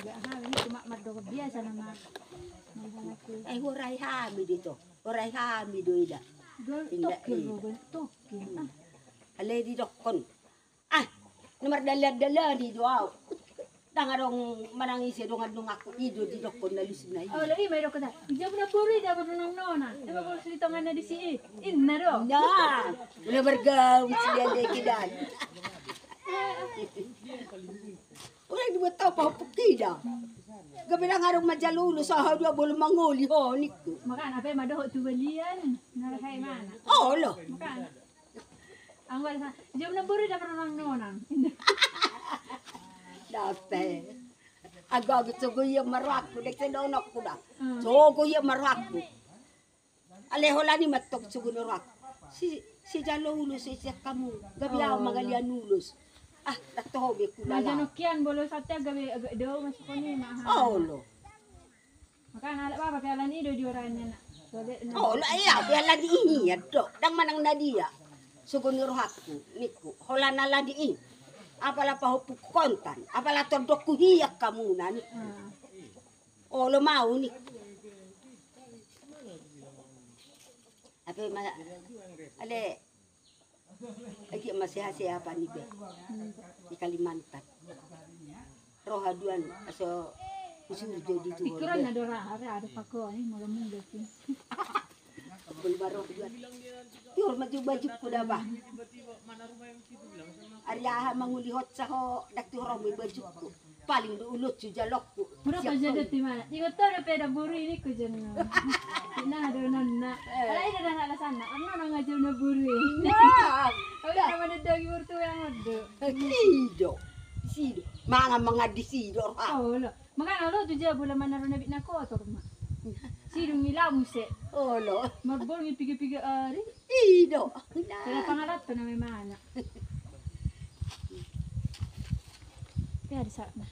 ini cuma madog biasa nama. Oray hami dito. Oray hami do ida. Tokin. Ale di dokon. Nomor dala di doaw. Dangarong manangisi dong aku ido di dokon na lusin na. Oh, lagi may dokon na. Ijab na puri dapat nang nona. Eba ko silita nga na di si Inna do. Na. Wala bergaw siya kidan. Udah dibuat tahu apa pukida. Gabi lang harong majalulo sa hadwa bolo mangoli ho niku. Makan apa madoh tu belian. Narahay mana? Oh lo. Makan. Ang wala sa ijab na puri dapat nang nona. Dapat. Agak gusto yung marakbo. Dek sa donok ko da. So ko yung marakbo. Alehola ni matok sugo no rak. Si jalulo siya kamu. Gabi lang magalian nulos. Natohobi ko na lang. Majanukyan bolo sa tiya gabi agak daw masuk ko ni mahal. Oh lo. Makan ala ba papialan ni do dioran na. Oh lo iya piala di ini ya do. Dang manang na dia. Sugo ni rohakku niku. Hola na la di ini. Apala pa hupuk kontan. Apala todok ku hiyak kamu nan. Oh lo mau nih. Apa ale lagi masih hasil apa nih be di Kalimantan rohaduan aso usul jadi tu pikiran ada pako ni malam deh baru duan tur maju baju kuda bah Arya mangulihot sa ho dakturong may baju ku paling duulot su jalokku berapa jadi di mana jika tahu ada peda buru ini ku jeneng nah ada nana ala ini ada alasan nana ngajau na buru nah ada mana dagi urtu yang ada sido mga disido oh lo makanya lo tu je bola mana rona bitna kotor ma sidung nila muse oh lo magbol ngi pigi ari ido kaya pangalat to na may mana kaya di sana